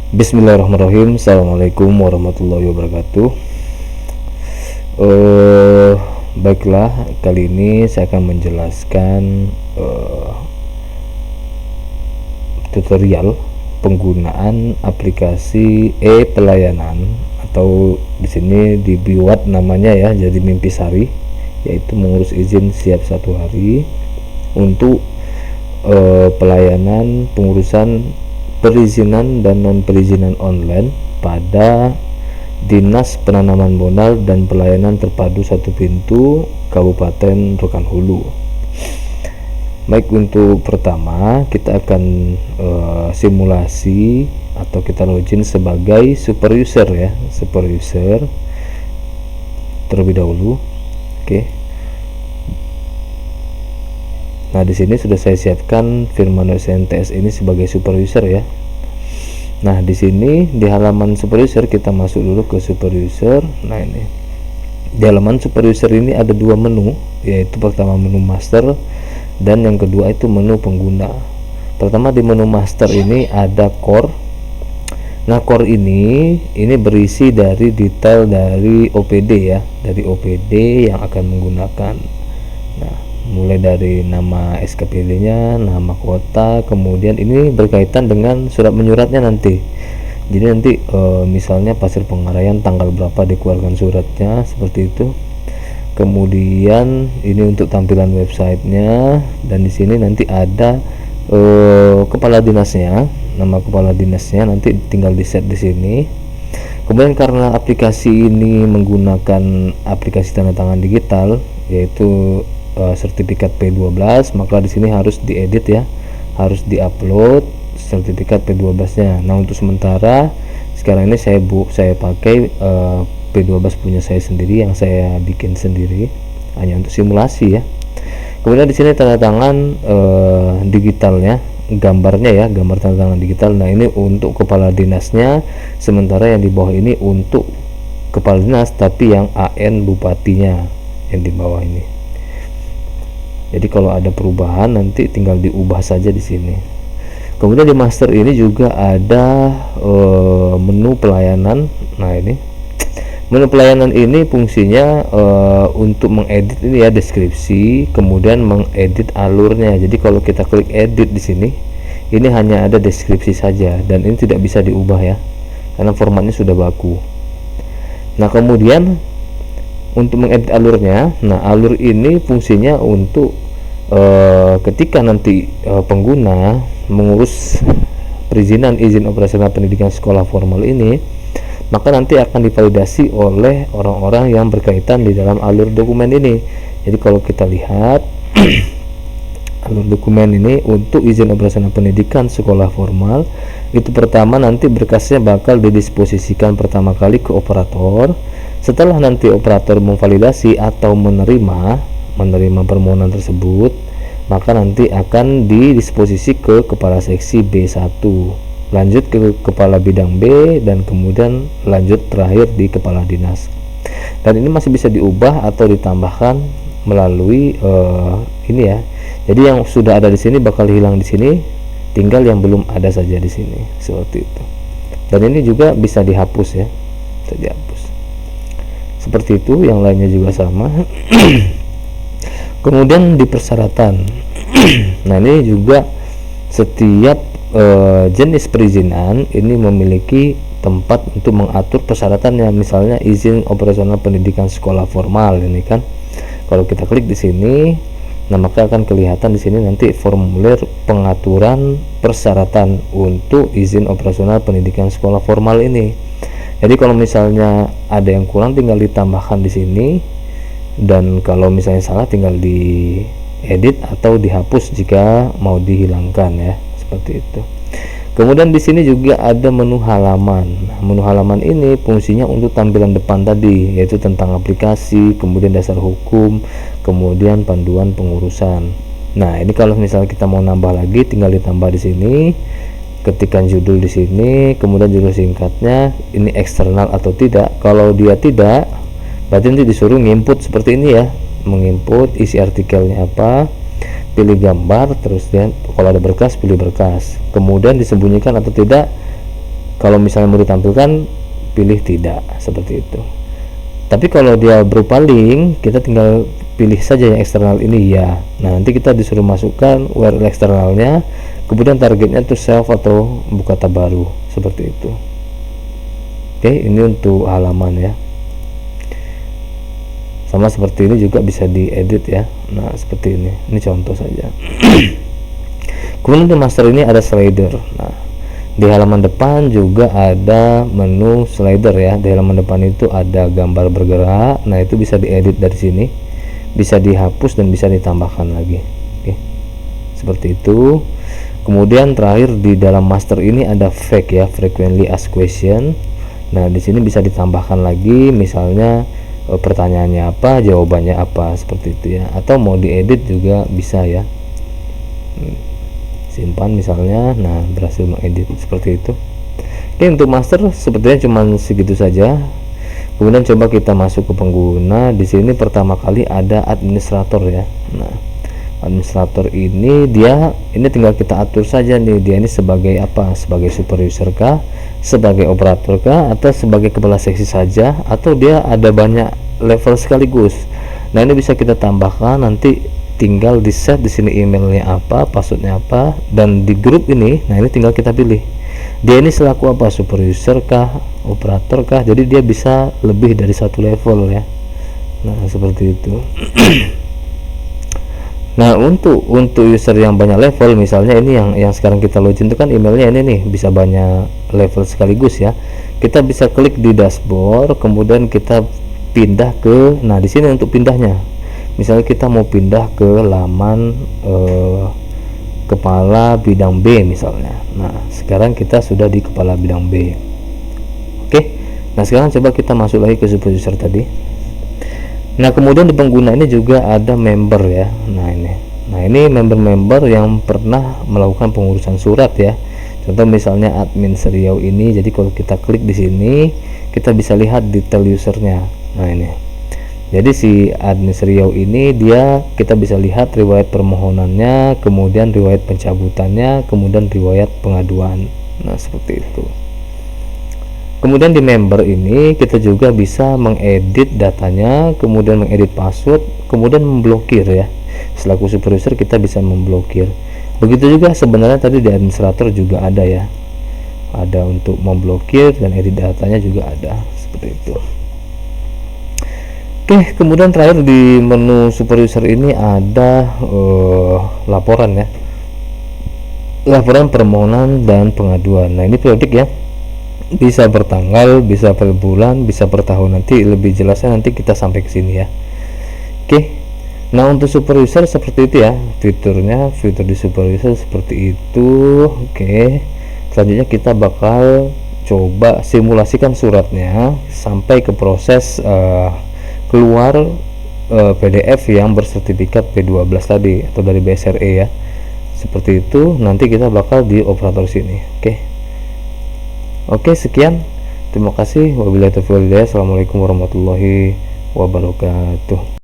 Bismillahirrahmanirrahim. Assalamualaikum warahmatullahi wabarakatuh. Baiklah, kali ini saya akan menjelaskan tutorial penggunaan aplikasi e-pelayanan, atau di sini dibuat namanya ya jadi Mimpisari, yaitu mengurus izin siap 1 hari untuk pelayanan pengurusan perizinan dan non perizinan online pada Dinas Penanaman Modal dan Pelayanan Terpadu 1 Pintu Kabupaten Rokan Hulu. Baik, untuk pertama kita akan simulasi atau kita login sebagai super user ya, super user terlebih dahulu. Oke. Nah, di sini sudah saya siapkan Firman SNTS ini sebagai super user ya. Nah, di sini di halaman super user kita masuk dulu ke super user. Nah, ini di halaman super user ini ada 2 menu, yaitu pertama menu master dan yang kedua itu menu pengguna. Pertama di menu master ini ada core. Nah, core ini berisi dari detail dari OPD ya, dari OPD yang akan menggunakan. Nah, mulai dari nama SKPD-nya, nama kota, kemudian ini berkaitan dengan surat menyuratnya nanti. Jadi nanti misalnya Pasir Pengarayan tanggal berapa dikeluarkan suratnya, seperti itu. Kemudian ini untuk tampilan websitenya, dan di sini nanti ada kepala dinasnya, nama kepala dinasnya nanti tinggal di set di sini. Kemudian karena aplikasi ini menggunakan aplikasi tanda tangan digital, yaitu sertifikat P12, maka di sini harus diedit ya, harus diupload sertifikat P12-nya. Nah, untuk sementara sekarang ini saya pakai P12 punya saya sendiri yang saya bikin sendiri hanya untuk simulasi ya. Kemudian di sini tanda tangan digitalnya, gambarnya ya, gambar tanda tangan digital. Nah, ini untuk kepala dinasnya, sementara yang di bawah ini untuk kepala dinas tapi yang AN bupatinya yang di bawah ini. Jadi kalau ada perubahan nanti tinggal diubah saja di sini. Kemudian di master ini juga ada menu pelayanan. Nah, ini menu pelayanan ini fungsinya untuk mengedit ini ya, deskripsi, kemudian mengedit alurnya. Jadi kalau kita klik edit di sini, ini hanya ada deskripsi saja dan ini tidak bisa diubah ya, karena formatnya sudah baku. Nah, kemudian untuk mengedit alurnya, nah alur ini fungsinya untuk ketika nanti pengguna mengurus perizinan izin operasional pendidikan sekolah formal ini, maka nanti akan divalidasi oleh orang-orang yang berkaitan di dalam alur dokumen ini. Jadi kalau kita lihat alur dokumen ini untuk izin operasional pendidikan sekolah formal, itu pertama nanti berkasnya bakal didisposisikan pertama kali ke operator. Setelah nanti operator memvalidasi atau menerima permohonan tersebut, maka nanti akan didisposisi ke kepala seksi B1, lanjut ke kepala bidang B, dan kemudian lanjut terakhir di kepala dinas. Dan ini masih bisa diubah atau ditambahkan melalui ini ya. Jadi yang sudah ada di sini bakal hilang di sini, tinggal yang belum ada saja di sini, seperti itu. Dan ini juga bisa dihapus ya, bisa dihapus. Seperti itu, yang lainnya juga sama. Kemudian di persyaratan. Nah, ini juga setiap jenis perizinan ini memiliki tempat untuk mengatur persyaratannya. Misalnya izin operasional pendidikan sekolah formal ini kan. Kalau kita klik di sini, nah maka akan kelihatan di sini nanti formulir pengaturan persyaratan untuk izin operasional pendidikan sekolah formal ini. Jadi kalau misalnya ada yang kurang tinggal ditambahkan di sini, dan kalau misalnya salah tinggal diedit atau dihapus jika mau dihilangkan ya, seperti itu. Kemudian di sini juga ada menu halaman. Nah, menu halaman ini fungsinya untuk tampilan depan tadi, yaitu tentang aplikasi, kemudian dasar hukum, kemudian panduan pengurusan. Nah, ini kalau misalnya kita mau nambah lagi tinggal ditambah di sini. Ketikkan judul di sini, kemudian judul singkatnya, ini eksternal atau tidak. Kalau dia tidak, berarti nanti disuruh nginput seperti ini ya, menginput isi artikelnya apa, pilih gambar, terus dia kalau ada berkas pilih berkas, kemudian disembunyikan atau tidak Kalau misalnya mau ditampilkan, pilih tidak, seperti itu. Tapi kalau dia berupa link, kita tinggal pilih saja yang eksternal ini ya. Nah, nanti kita disuruh masukkan URL eksternalnya, kemudian targetnya itu save atau buka tab baru, seperti itu. Oke, ini untuk halaman ya. Sama seperti ini juga bisa diedit ya. Nah, seperti ini contoh saja. Kemudian di master ini ada slider. Nah, di halaman depan juga ada menu slider ya. Di halaman depan itu ada gambar bergerak. Nah, itu bisa diedit dari sini, bisa dihapus dan bisa ditambahkan lagi. Oke, seperti itu. Kemudian terakhir di dalam master ini ada FAQ ya, frequently asked question. Nah, di sini bisa ditambahkan lagi, misalnya pertanyaannya apa, jawabannya apa, seperti itu ya. Atau mau diedit juga bisa ya. Simpan misalnya. Nah, berhasil mengedit seperti itu. Oke, untuk master sepertinya cuma segitu saja. Kemudian coba kita masuk ke pengguna. Di sini pertama kali ada administrator ya. Nah, administrator ini tinggal kita atur saja nih, dia ini sebagai apa, sebagai super user kah, sebagai operator kah, atau sebagai kepala seksi saja, atau dia ada banyak level sekaligus. Nah, ini bisa kita tambahkan, nanti tinggal di set di sini emailnya apa, passwordnya apa, dan di grup ini, nah ini tinggal kita pilih dia ini selaku apa, super user kah, operator kah. Jadi dia bisa lebih dari satu level ya. Nah, seperti itu. Nah, untuk user yang banyak level, misalnya ini yang sekarang kita login itu kan emailnya ini nih, bisa banyak level sekaligus ya. Kita bisa klik di dashboard, kemudian kita pindah ke, nah di sini untuk pindahnya, misalnya kita mau pindah ke laman kepala bidang B misalnya. Nah, sekarang kita sudah di kepala bidang B. Oke, nah sekarang coba kita masuk lagi ke super user tadi. Nah, kemudian di pengguna ini juga ada member ya. Nah ini member-member yang pernah melakukan pengurusan surat ya. Contoh misalnya admin Seriau ini. Jadi kalau kita klik di sini, kita bisa lihat detail usernya. Nah, ini. Jadi si admin Seriau ini kita bisa lihat riwayat permohonannya, kemudian riwayat pencabutannya, kemudian riwayat pengaduan. Nah, seperti itu. Kemudian di member ini kita juga bisa mengedit datanya, kemudian mengedit password, kemudian memblokir ya. Selaku super user kita bisa memblokir. Begitu juga sebenarnya tadi di administrator juga ada ya. Ada untuk memblokir dan edit datanya juga ada, seperti itu. Oke, kemudian terakhir di menu super user ini ada laporan ya. Laporan permohonan dan pengaduan. Nah, ini periodik ya. Bisa per tanggal, bisa per bulan, bisa per tahun. Nanti lebih jelasnya nanti kita sampai ke sini ya. Oke. Nah, untuk super user seperti itu ya fitur di super user seperti itu. Oke. Selanjutnya kita bakal coba simulasikan suratnya sampai ke proses keluar PDF yang bersertifikat P12 tadi atau dari BSRE ya. Seperti itu nanti kita bakal di operator sini. Oke, sekian. Terima kasih. Wabillahi taufiq wal hidayah. Assalamualaikum warahmatullahi wabarakatuh.